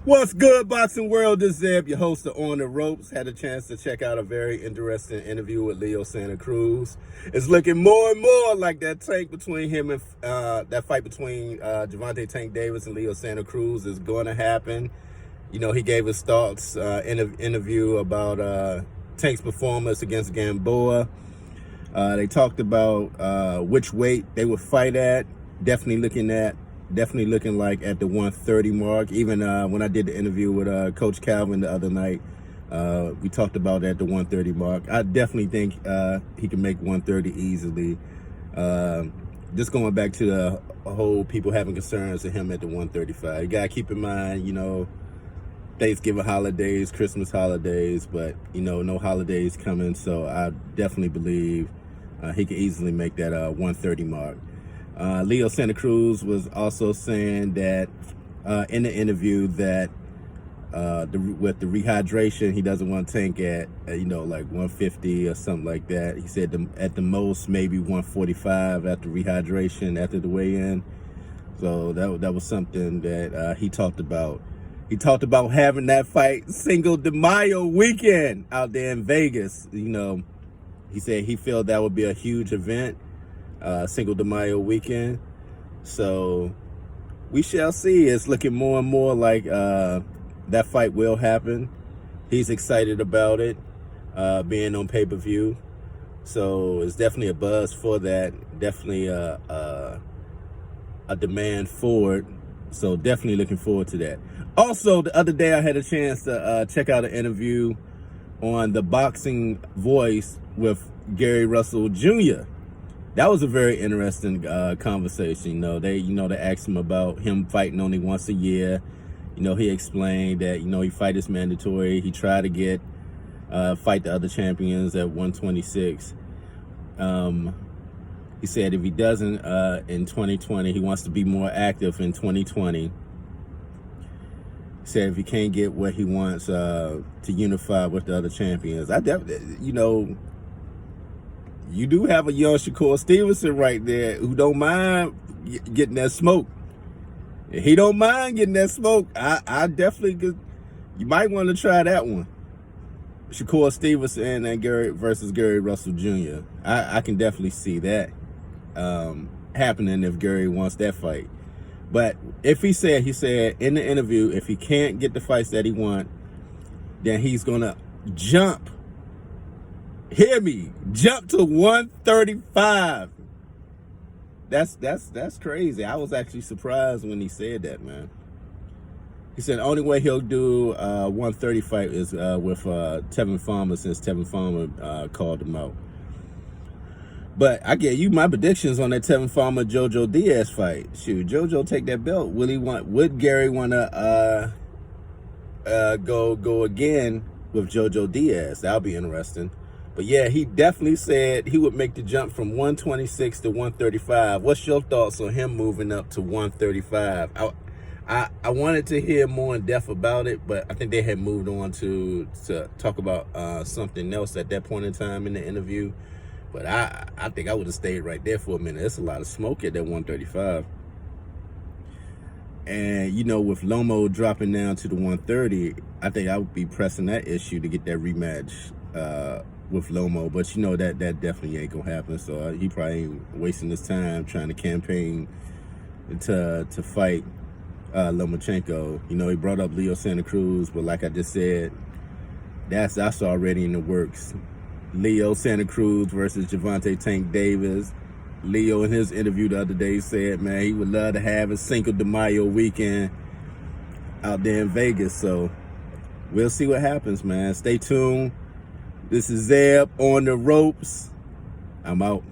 What's good, boxing world? This is Zeb, your host of On the Ropes. Had a chance to check out a very interesting interview with Leo Santa Cruz. It's looking more and more like that tank between him and that fight between Gervonta Tank Davis and Leo Santa Cruz is going to happen. You know, he gave his thoughts in an interview about Tank's performance against Gamboa. They talked about which weight they would fight at. Definitely looking like at the 130 mark. Even when I did the interview with Coach Calvin the other night, we talked about at the 130 mark. I definitely think he can make 130 easily. Just going back to the whole people having concerns of him at the 135. You got to keep in mind, you know, Thanksgiving holidays, Christmas holidays, but, you know, no holidays coming. So I definitely believe he can easily make that 130 mark. Leo Santa Cruz was also saying that in the interview that with the rehydration, he doesn't want Tank at like 150 or something like that. He said at the most maybe 145 after rehydration, after the weigh-in. So that was something that he talked about. He talked about having that fight Cinco de Mayo weekend out there in Vegas. You know, he said he felt that would be a huge event. Cinco de Mayo weekend. So we shall see. It's looking more and more like that fight will happen. He's excited about it being on pay-per-view. So it's definitely a buzz for that. Definitely a demand for it. So definitely looking forward to that. Also, the other day I had a chance to check out an interview on the Boxing Voice with Gary Russell Jr. That was a very interesting conversation. They asked him about him fighting only once a year. You know, he explained that, he fight is mandatory. He tried to fight the other champions at 126. He said if he doesn't in 2020, he wants to be more active in 2020. He said if he can't get what he wants to unify with the other champions. I definitely, you do have a young Shakur Stevenson right there who don't mind getting that smoke. He don't mind getting that smoke. I definitely could. You might want to try that one. Shakur Stevenson and Gary Russell Jr. I can definitely see that happening if Gary wants that fight. But if he said in the interview, if he can't get the fights that he wants, then he's gonna jump. Hear me, jump to 135. That's crazy. I was actually surprised when he said that, man. He said the only way he'll do 130 fight is with Tevin Farmer, since Tevin Farmer called him out. But I get you my predictions on that Tevin Farmer Jojo Diaz fight. Shoot, Jojo take that belt. Would Gary wanna go again with Jojo Diaz? That'll be interesting. But yeah, he definitely said he would make the jump from 126 to 135. What's your thoughts on him moving up to 135? I wanted to hear more in depth about it, but I think they had moved on to talk about something else at that point in time in the interview. But I think I would have stayed right there for a minute. There's a lot of smoke at that 135. And, with Lomo dropping down to the 130, I think I would be pressing that issue to get that rematch with Lomo. But, that definitely ain't going to happen. So he probably ain't wasting his time trying to campaign to fight Lomachenko. He brought up Leo Santa Cruz, but like I just said, that's already in the works. Leo Santa Cruz versus Gervonta Tank Davis. Leo, in his interview the other day, said, man, he would love to have a Cinco de Mayo weekend out there in Vegas. So we'll see what happens, man. Stay tuned. This is Zeb on the Ropes. I'm out.